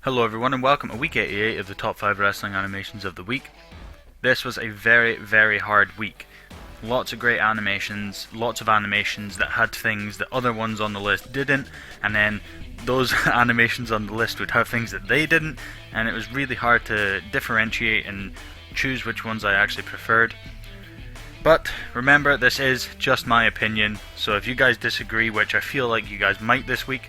Hello everyone and welcome to week 88 of the top 5 wrestling animations of the week. This was a very hard week. Lots of great animations, lots of animations that had things that other ones on the list didn't, and then those animations on the list would have things that they didn't, and it was really hard to differentiate and choose which ones I actually preferred. But remember, this is just my opinion, so if you guys disagree, which I feel like you guys might this week,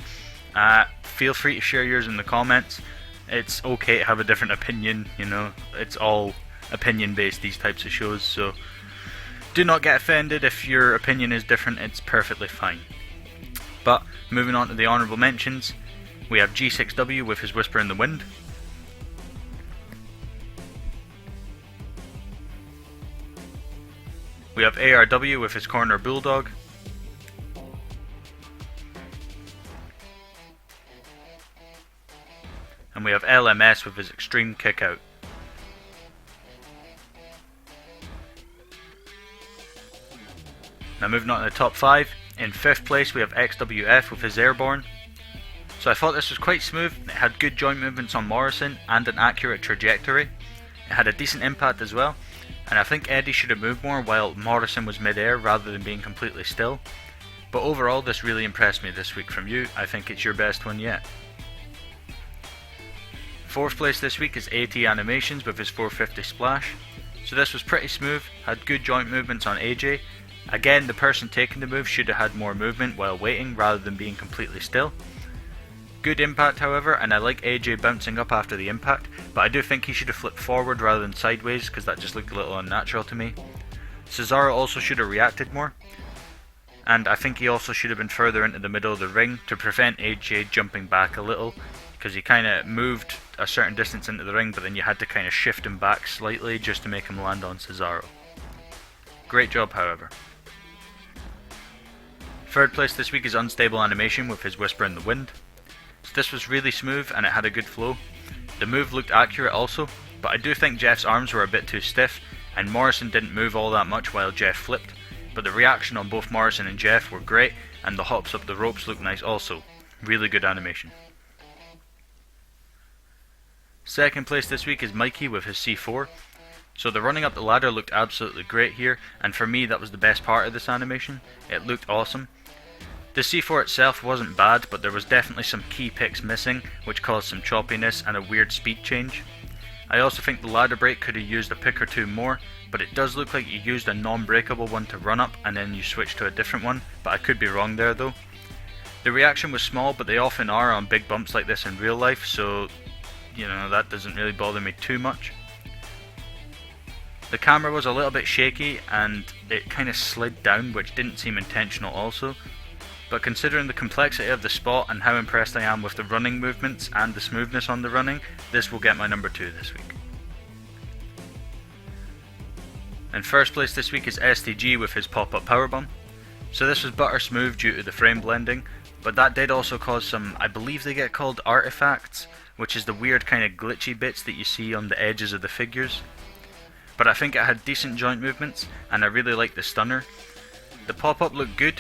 feel free to share yours in the comments. It's okay to have a different opinion, you know, it's all opinion based, these types of shows, so do not get offended if your opinion is different, it's perfectly fine. But moving on to the honourable mentions, we have G6W with his Whisper in the Wind. We have ARW with his Corner Bulldog. And we have LMS with his Extreme Kickout. Now moving on to the top 5, in 5th place we have XWF with his Airborne. So I thought this was quite smooth, it had good joint movements on Morrison and an accurate trajectory. It had a decent impact as well, and I think Eddie should have moved more while Morrison was mid-air rather than being completely still. But overall this really impressed me this week from you, I think it's your best one yet. 4th place this week is ATAnimations with his 450 Splash. So this was pretty smooth, had good joint movements on AJ. Again, the person taking the move should have had more movement while waiting rather than being completely still. Good impact however, and I like AJ bouncing up after the impact, but I do think he should have flipped forward rather than sideways because that just looked a little unnatural to me. Cesaro also should have reacted more, and I think he also should have been further into the middle of the ring to prevent AJ jumping back a little, because he kind of moved a certain distance into the ring, but then you had to kind of shift him back slightly just to make him land on Cesaro. Great job however. 3rd place this week is Unstable Animation with his Whisper in the Wind. So this was really smooth and it had a good flow. The move looked accurate also, but I do think Jeff's arms were a bit too stiff, and Morrison didn't move all that much while Jeff flipped, but the reaction on both Morrison and Jeff were great, and the hops up the ropes looked nice also. Really good animation. 2nd place this week is Myyqee with his C4. So the running up the ladder looked absolutely great here, and for me that was the best part of this animation. It looked awesome. The C4 itself wasn't bad, but there was definitely some key picks missing, which caused some choppiness and a weird speed change. I also think the ladder break could have used a pick or two more, but it does look like you used a non-breakable one to run up and then you switched to a different one, but I could be wrong there though. The reaction was small, but they often are on big bumps like this in real life, so you know, that doesn't really bother me too much. The camera was a little bit shaky and it kind of slid down, which didn't seem intentional also, but considering the complexity of the spot and how impressed I am with the running movements and the smoothness on the running, this will get my number 2 this week. In 1st place this week is STG with his pop-up powerbomb. So this was butter smooth due to the frame blending, but that did also cause some, I believe they get called artifacts, which is the weird kind of glitchy bits that you see on the edges of the figures. But I think it had decent joint movements, and I really liked the stunner. The pop-up looked good.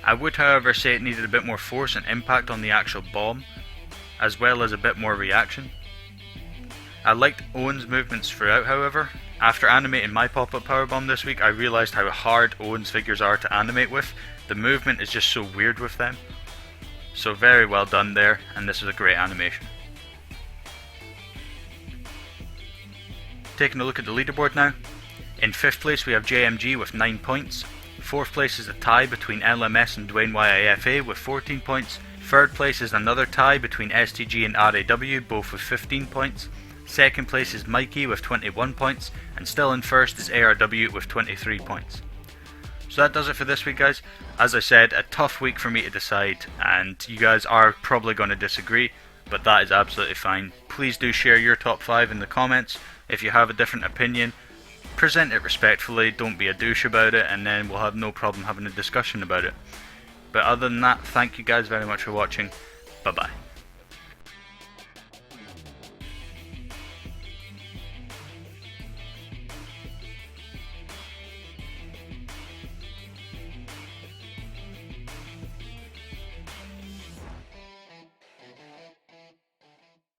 I would however say it needed a bit more force and impact on the actual bomb, as well as a bit more reaction. I liked Owen's movements throughout however. After animating my pop-up powerbomb this week, I realised how hard Owen's figures are to animate with. The movement is just so weird with them. So very well done there, and this was a great animation. Taking a look at the leaderboard now. In 5th place we have JMG with 9 points. 4th place is a tie between LMS and Dwayne YIFA with 14 points. 3rd place is another tie between STG and RAW, both with 15 points. 2nd place is Myyqee with 21 points, and still in 1st is ARW with 23 points. So that does it for this week guys. As I said, a tough week for me to decide, and you guys are probably going to disagree, but that is absolutely fine. Please do share your top 5 in the comments. If you have a different opinion, present it respectfully, don't be a douche about it, and then we'll have no problem having a discussion about it. But other than that, thank you guys very much for watching. Bye bye.